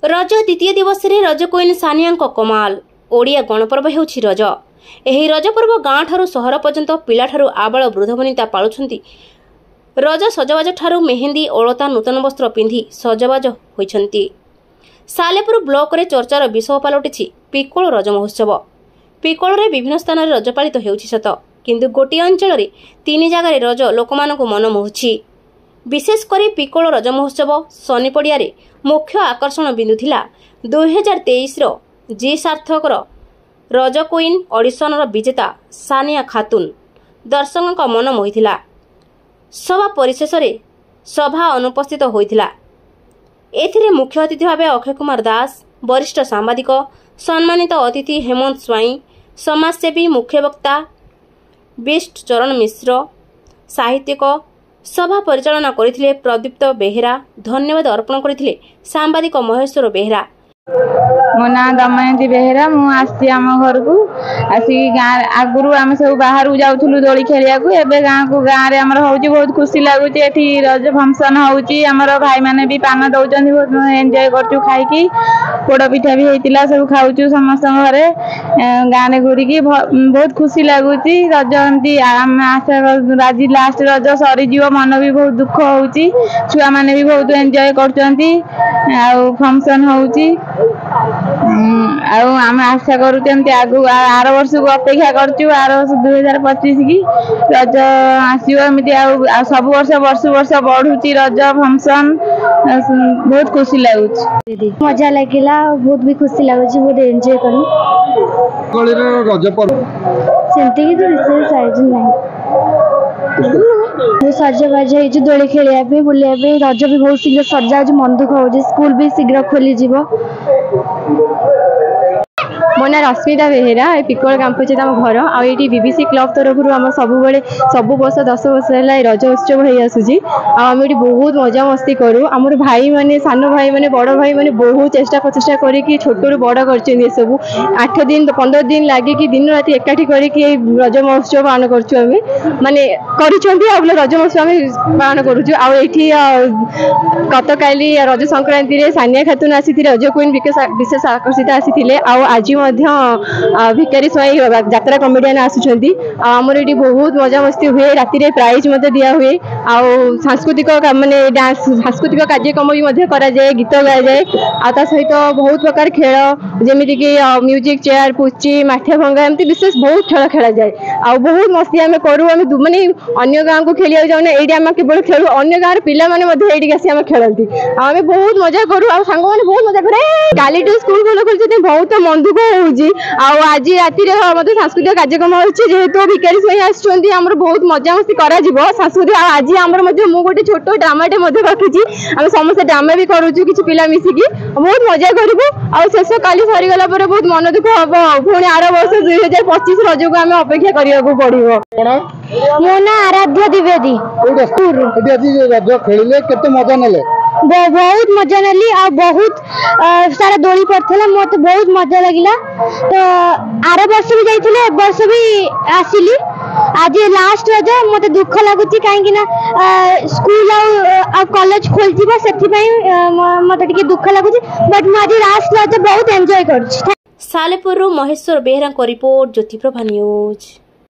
रज द्वितीय दिवस रे रज क्वीन सानिया कमाल ओडिया गणपर्व हेउछि रज। एही रज पर्व गाँ ठारू सहर पर्यंत पिला ठारू आबाल वृद्ध वनिता पालुछंती। रज सजबाज ठारू मेहेंदी ओलता नूतन वस्त्र पिंधि सजबाज होइछंती। सालेपुर ब्लॉक रे चर्चार विषय पलटिछि पिकोल रज महोत्सव। पिकोल रे विभिन्न स्थान रे रज पालित हेउछि सत, किंतु गोटे अंचल रे 3 जगह रज लोकमानकु मन मोहुछि। विशेष करी पिकोल रज महोत्सव शनि पड़िया रे मुख्य आकर्षण बिंदु थिला 2023 रो जी सार्थक रज क्वीन ऑडिशन रो विजेता सानिया खातून दर्शकों मन मोहिथिला। सभा परिशेष रे सभा अनुपस्थित होइथिला। एथिरे मुख्य अतिथि भावे अक्षय कुमार दास, वरिष्ठ सांबादिक, सम्मानित अतिथि हेमंत स्वाई, समाजसेवी मुख्य वक्ता बिष्ट चरण मिश्र, साहित्यिक सभा परिचालना करथिले प्रदीप्त बेहेरा। धन्यवाद अर्पण करथिले सांबादिक महेश्वर बेहेरा। मो ना दमयंती बेहेरा। मु आसी आम घर को आसी गाँ आगुरी आम सब बाहर जाऊँ दोली खेलिया को। एबे गाँव रे हमर होउची बहुत खुशी लागुची। एठी रज फंक्शन होउची। हमर भाई माने भी पान दउचंदी, बहुत एंजॉय करचू खाइकी। पोड़ पिठा भी हेतिला, सब खाउचू समस्त घरे गाँ रे घुरी की बहुत खुशी लागुची। रज एमती आम आशा आज लास्ट रज सरी जीव, मन भी बहुत दुख होउची। छुआ माने भी बहुत एंजॉय करचंती। आउ फंक्शन होउची आम आशा करूँ आगु आर वर्ष को अपेक्षा करचु। आर वर्ष 2025 की रज आसमती सब वर्ष वर्ष बढ़ुची रज फंक्शन। बहुत खुशी लगुच, मजा लगिला, बहुत भी खुशी लगुच, बहुत एंजॉय करूँ। रज पर्व सेमती तो विशेष आयोजन नहीं। सजबाज हो दोली खेलिया बुलिया रज भी बहुत शीघ्र सजा मन दुख हो। स्कूल भी शीघ्र खोली जीवो। मो ना रश्मिता बेहेरा। पिकोल गाँव पंचायत आम घर। आईटी बीबीसी क्लब तरफ आम सब वर्ष 10 वर्ष है रज उत्सव हो आसूसी। आम ये बहुत मजा मस्ती करूँ। आम भाई माने, सान भाई माने, बड़ भाई माने बहुत चेष्टा प्रचेषा करके छोट रू बड़ कर सब 8 दिन 15 दिन लगे दिन राति एकाठी करके रज महोत्सव पालन करें माने रज महोत्सव आम पालन करुँ। गत काली रज संक्रांति सानिया खातून आसी रज क्वीन विशेष आकर्षित आसी। आज भिकारी स्वाई यात्रा कमेडियन आसुचंती। आमर ये बहुत मजा मस्ती हुए। राति रे प्राइज दिया हुए। सांस्कृतिक माने डांस सांस्कृतिक कार्यक्रम भी करा जाए, गीत गा जाए। आ सहित बहुत प्रकार खेल जमीती कि म्यूजिक चेयर, पुची, माठिया भंगा एमती विशेष बहुत खेल खेला जाए। आ बहुत मस्ती आम करूँ। आम माने अन्य गाँव को खेलिया जाऊना, ये आम केवल खेलू। अन्य गाँव पिला माने आसी आम खेलती। आम बहुत मजा करूँ। आ सांग मैंने बहुत मजा करे। काली स्कूल खोल कर बहुत मन दुख होउजी। आज राति सांस्कृतिक कार्यक्रम होची। जेहेतु भिकारी स्वाई आसुचंती, हमर बहुत मजा मस्ती करा जिवो सांस्कृतिक। आज हमर मु गोटे छोट ड्रामाटे रखी। आम समस्त ड्रामा भी करूँ किसी पिला मिसिकी बहुत मजा करूँ। शेष काली सरीगला बहुत मन दुख हम। पुणी आर वर्ष 2025 रज को आम अपेक्षा करने को पड़ो। मो ना आराध्य द्विवेदी। रज खेलिले केते मजा नेले? बहुत मजा नेली। आ बहुत सारा दोली पड़ता, मत बहुत मजा लगिला। तो आर वर्ष भी जाइए, ए वर्ष भी आसिली। आज लास्ट रज मत दुख लगुच कहीं स्कूल आ कॉलेज खोल मत दुख लगुच। बट मुझे लास्ट रज बहुत एंजॉय कर। Salepur Maheswar Behera report, Jyotiprabha news.